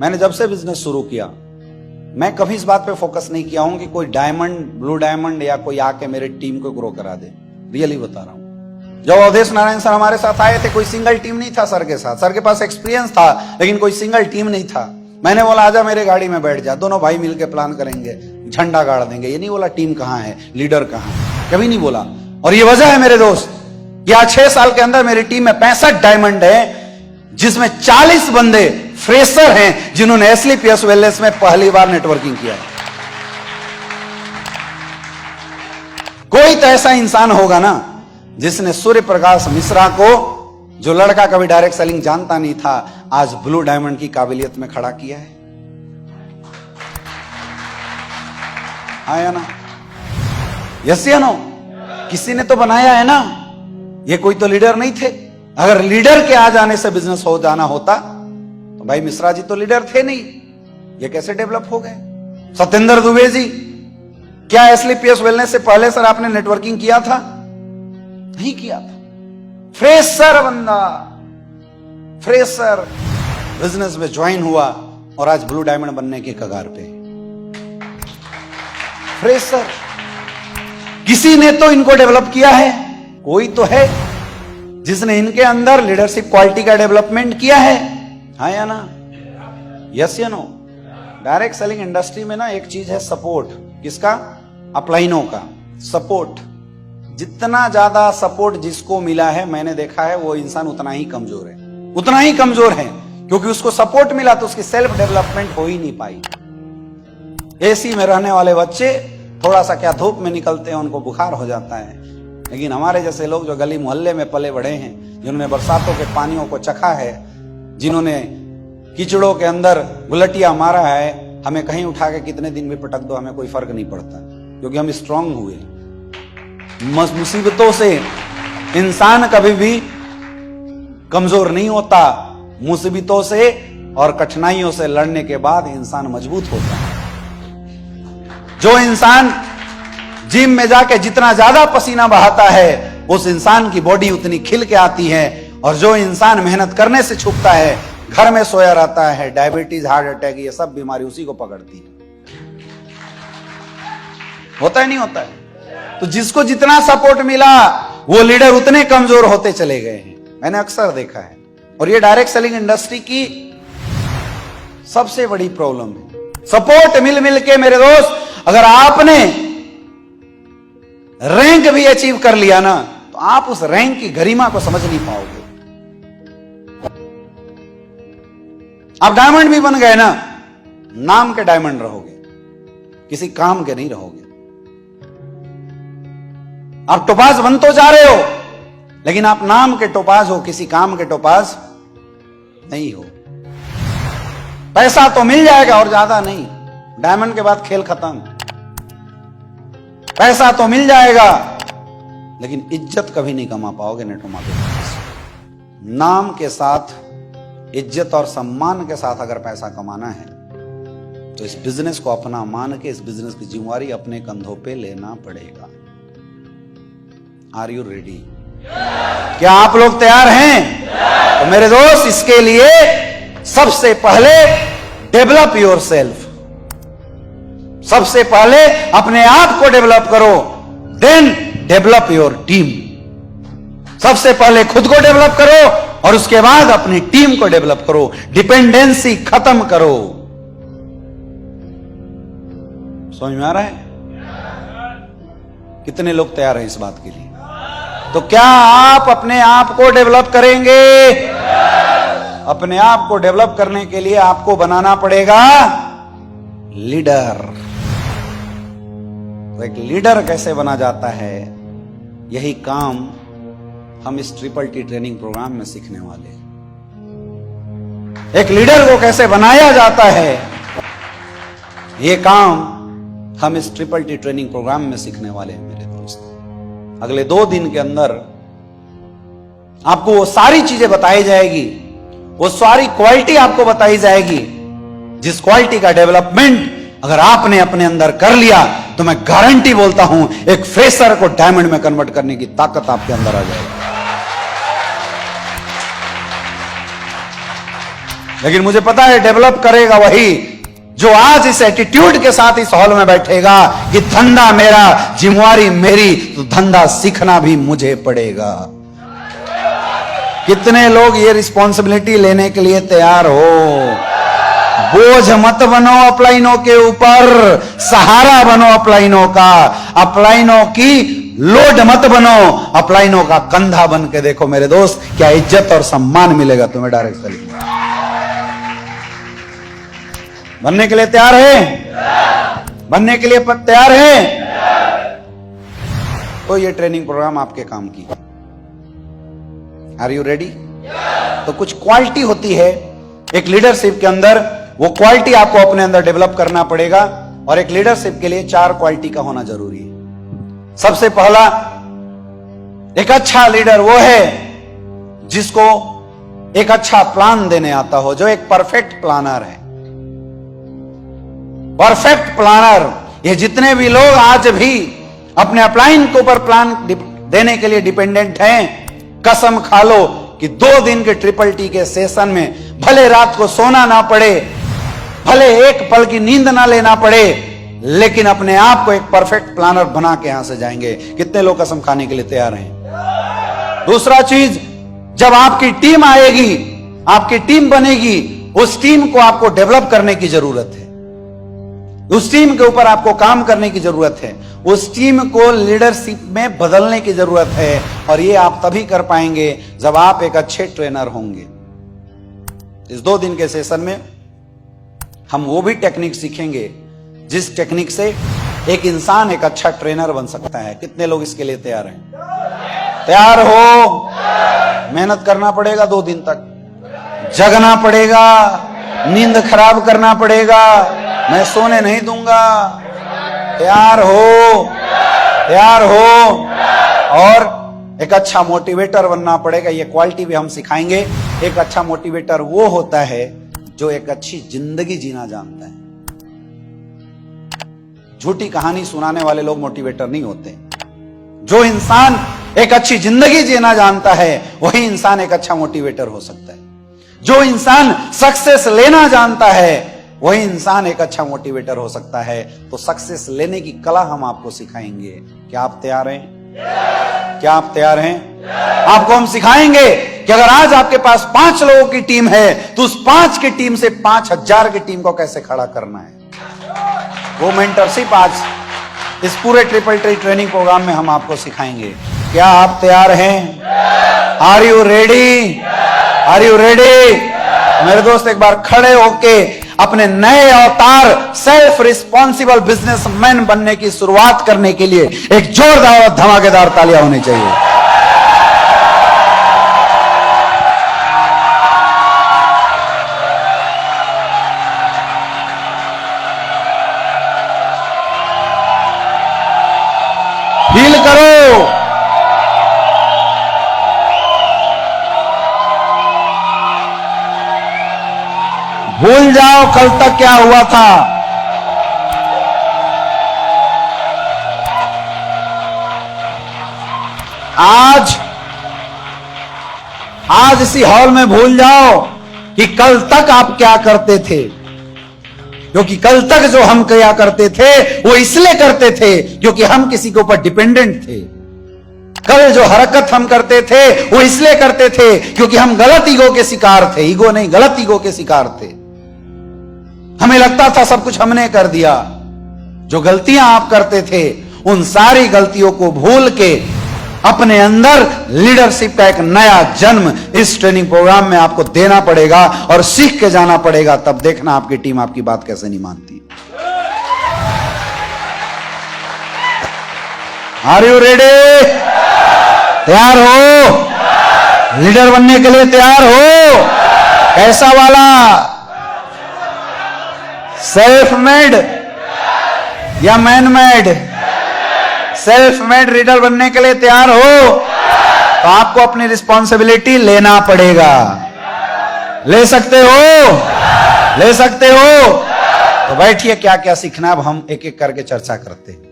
मैंने जब से बिजनेस शुरू किया, मैं कभी इस बात पे फोकस नहीं किया हूं कि कोई डायमंड, ब्लू डायमंड या कोई आके मेरे टीम को ग्रो करा दे। रियली बता रहा हूं। जब अवधेश नारायण सर हमारे साथ आए थे, कोई सिंगल टीम नहीं था सर के साथ। सर के पास एक्सपीरियंस था, लेकिन कोई सिंगल टीम नहीं था। मैंने बोला आजा मेरे गाड़ी में बैठ जा, दोनों भाई मिलकर प्लान करेंगे, झंडा गाड़ देंगे। ये नहीं बोला टीम कहां है, लीडर कहां है, कभी नहीं बोला। और ये वजह है मेरे दोस्त, कि आज 6 साल के अंदर मेरी टीम में 65 डायमंड है, जिसमें 40 बंदे फ्रेशर हैं जिन्होंने एसलीपीएस वेलनेस में पहली बार नेटवर्किंग किया है। कोई तो ऐसा इंसान होगा ना जिसने सूर्य प्रकाश मिश्रा को, जो लड़का कभी डायरेक्ट सेलिंग जानता नहीं था, आज ब्लू डायमंड की काबिलियत में खड़ा किया है। आया ना? यस या नो? किसी ने तो बनाया है ना। ये कोई तो लीडर नहीं थे। अगर लीडर के आ जाने से बिजनेस हो जाना होता तो भाई मिश्रा जी तो लीडर थे नहीं, ये कैसे डेवलप हो गए? सत्येंद्र दुबे जी, क्या एसलीपीएस वेलनेस से पहले सर आपने नेटवर्किंग किया था? नहीं किया था। फ्रेशर बंदा, फ्रेशर बिजनेस में ज्वाइन हुआ और आज ब्लू डायमंड बनने के कगार पे। फ्रेशर, किसी ने तो इनको डेवलप किया है। कोई तो है जिसने इनके अंदर लीडरशिप क्वालिटी का डेवलपमेंट किया है। हाँ या ना? यस या नो? डायरेक्ट सेलिंग इंडस्ट्री में ना एक चीज है, सपोर्ट। किसका? अपलाइनों का सपोर्ट। जितना ज्यादा सपोर्ट जिसको मिला है, मैंने देखा है वो इंसान उतना ही कमजोर है, उतना ही कमजोर है, क्योंकि उसको सपोर्ट मिला तो उसकी सेल्फ डेवलपमेंट हो ही नहीं पाई। एसी में रहने वाले बच्चे थोड़ा सा क्या धूप में निकलते हैं उनको बुखार हो जाता है, लेकिन हमारे जैसे लोग जो गली मोहल्ले में पले बढ़े हैं, जिन्होंने बरसातों के पानियों को चखा है, जिन्होंने कीचड़ों के अंदर गुलटिया मारा है, हमें कहीं उठा के कितने दिन भी पटक दो, हमें कोई फर्क नहीं पड़ता, क्योंकि हम स्ट्रांग हुए। मुसीबतों से इंसान कभी भी कमजोर नहीं होता। मुसीबतों से और कठिनाइयों से लड़ने के बाद इंसान मजबूत होता है। जो इंसान जिम में जाके जितना ज्यादा पसीना बहाता है, उस इंसान की बॉडी उतनी खिल के आती है। और जो इंसान मेहनत करने से छुपता है, घर में सोया रहता है, डायबिटीज, हार्ट अटैक, ये सब बीमारी उसी को पकड़ती है। होता है नहीं होता है? तो जिसको जितना सपोर्ट मिला, वो लीडर उतने कमजोर होते चले गए हैं। मैंने अक्सर देखा है। और ये डायरेक्ट सेलिंग इंडस्ट्री की सबसे बड़ी प्रॉब्लम है। सपोर्ट मिल मिल के मेरे दोस्त, अगर आपने रैंक भी अचीव कर लिया ना, तो आप उस रैंक की गरिमा को समझ नहीं पाओगे। आप डायमंड भी बन गए ना, नाम के डायमंड रहोगे, किसी काम के नहीं रहोगे। आप टोपाज बन तो जा रहे हो, लेकिन आप नाम के टोपाज हो, किसी काम के टोपाज नहीं हो। पैसा तो मिल जाएगा और ज्यादा नहीं, डायमंड के बाद खेल खत्म। पैसा तो मिल जाएगा, लेकिन इज्जत कभी नहीं कमा पाओगे नेटवर्क मार्केटिंग। नाम के साथ, इज्जत और सम्मान के साथ अगर पैसा कमाना है, तो इस बिजनेस को अपना मान के इस बिजनेस की जिम्मेवारी अपने कंधों पे लेना पड़ेगा। Are you ready? क्या आप लोग तैयार हैं? तो मेरे दोस्त, इसके लिए सबसे पहले डेवलप योर सेल्फ। सबसे पहले अपने आप को डेवलप करो, देन डेवलप योर टीम। सबसे पहले खुद को डेवलप करो और उसके बाद अपनी टीम को डेवलप करो। डिपेंडेंसी खत्म करो। समझ में आ रहा है? कितने लोग तैयार हैं इस बात के लिए? तो क्या आप अपने आप को डेवलप करेंगे? अपने आप को डेवलप करने के लिए आपको बनाना पड़ेगा लीडर। तो एक लीडर कैसे बना जाता है, यही काम हम इस ट्रिपल टी ट्रेनिंग प्रोग्राम में सीखने वाले हैं। एक लीडर को कैसे बनाया जाता है, यह काम हम इस ट्रिपल टी ट्रेनिंग प्रोग्राम में सीखने वाले हैं मेरे दोस्त। अगले 2 दिन के अंदर आपको वो सारी चीजें बताई जाएगी, वो सारी क्वालिटी आपको बताई जाएगी, जिस क्वालिटी का डेवलपमेंट अगर आपने अपने अंदर कर लिया, तो मैं गारंटी बोलता हूं, एक फ्रेशर को डायमंड में कन्वर्ट करने की ताकत आपके अंदर आ जाएगी। लेकिन मुझे पता है डेवलप करेगा वही जो आज इस एटीट्यूड के साथ इस हॉल में बैठेगा कि धंधा मेरा, जिम्मेवारी मेरी, तो धंधा सीखना भी मुझे पड़ेगा। कितने लोग ये रिस्पॉन्सिबिलिटी लेने के लिए तैयार हो? बोझ मत बनो अपलाइनों के ऊपर, सहारा बनो अपलाइनों का। अपलाइनों की लोड मत बनो, अपलाइनों का कंधा बन के देखो मेरे दोस्त, क्या इज्जत और सम्मान मिलेगा तुम्हें डायरेक्ट सेलिंग में। बनने के लिए तैयार है? बनने के लिए तैयार है? तो ये ट्रेनिंग प्रोग्राम आपके काम की। Are you ready? तो कुछ क्वालिटी होती है एक लीडरशिप के अंदर, वो क्वालिटी आपको अपने अंदर डेवलप करना पड़ेगा। और एक लीडरशिप के लिए 4 क्वालिटी का होना जरूरी है। सबसे पहला, एक अच्छा लीडर वो है जिसको एक अच्छा प्लान देने आता हो, जो एक परफेक्ट प्लानर है। परफेक्ट प्लानर, ये जितने भी लोग आज भी अपने अपलाइन के ऊपर प्लान देने के लिए डिपेंडेंट हैं, कसम खा लो कि 2 दिन के ट्रिपल टी के सेशन में भले रात को सोना ना पड़े, भले एक पल की नींद ना लेना पड़े, लेकिन अपने आप को एक परफेक्ट प्लानर बना के यहां से जाएंगे। कितने लोग कसम खाने के लिए तैयार हैं? दूसरा चीज, जब आपकी टीम आएगी, आपकी टीम बनेगी, उस टीम को आपको डेवलप करने की जरूरत है। उस टीम के ऊपर आपको काम करने की जरूरत है। उस टीम को लीडरशिप में बदलने की जरूरत है। और ये आप तभी कर पाएंगे जब आप एक अच्छे ट्रेनर होंगे। इस 2 दिन के सेशन में हम वो भी टेक्निक सीखेंगे जिस टेक्निक से एक इंसान एक अच्छा ट्रेनर बन सकता है। कितने लोग इसके लिए तैयार हैं? तैयार हो? मेहनत करना पड़ेगा 2 दिन तक, जगना पड़ेगा, नींद खराब करना पड़ेगा, मैं सोने नहीं दूंगा। तैयार हो? तैयार हो? और एक अच्छा मोटिवेटर बनना पड़ेगा। ये क्वालिटी भी हम सिखाएंगे। एक अच्छा मोटिवेटर वो होता है जो एक अच्छी जिंदगी जीना जानता है। झूठी कहानी सुनाने वाले लोग मोटिवेटर नहीं होते। जो इंसान एक अच्छी जिंदगी जीना जानता है, वही इंसान एक अच्छा मोटिवेटर हो सकता है। जो इंसान सक्सेस लेना जानता है, वही इंसान एक अच्छा मोटिवेटर हो सकता है। तो सक्सेस लेने की कला हम आपको सिखाएंगे। क्या आप तैयार हैं? क्या आप तैयार हैं? आपको हम सिखाएंगे कि अगर आज आपके पास 5 लोगों की टीम है, तो उस 5 की टीम से 5000 की टीम को कैसे खड़ा करना है। वो मेंटरशिप आज इस पूरे ट्रिपल टी ट्रेनिंग प्रोग्राम में हम आपको सिखाएंगे। क्या आप तैयार हैं? Are you ready? Are you ready? मेरे दोस्त एक बार खड़े होके अपने नए अवतार सेल्फ रिस्पॉन्सिबल बिजनेसमैन बनने की शुरुआत करने के लिए एक जोरदार और धमाकेदार तालियां होनी चाहिए। फील करो, भूल जाओ कल तक क्या हुआ था। आज इसी हॉल में भूल जाओ कि कल तक आप क्या करते थे, क्योंकि कल तक जो हम क्या करते थे वो इसलिए करते थे क्योंकि हम किसी के ऊपर डिपेंडेंट थे। कल जो हरकत हम करते थे वो इसलिए करते थे क्योंकि हम गलत ईगो के शिकार थे। ईगो नहीं, गलत ईगो के शिकार थे। हमें लगता था सब कुछ हमने कर दिया। जो गलतियां आप करते थे, उन सारी गलतियों को भूल के अपने अंदर लीडरशिप का एक नया जन्म इस ट्रेनिंग प्रोग्राम में आपको देना पड़ेगा और सीख के जाना पड़ेगा। तब देखना आपकी टीम आपकी बात कैसे नहीं मानती। Are you ready? तैयार हो? लीडर बनने के लिए तैयार हो? कैसा वाला? सेल्फ मेड या man made? Self made leader बनने के लिए तैयार हो तो आपको अपनी रिस्पॉन्सिबिलिटी लेना पड़ेगा। ले सकते हो? ले सकते हो? तो बैठिए, क्या क्या सीखना अब हम एक एक करके चर्चा करते हैं।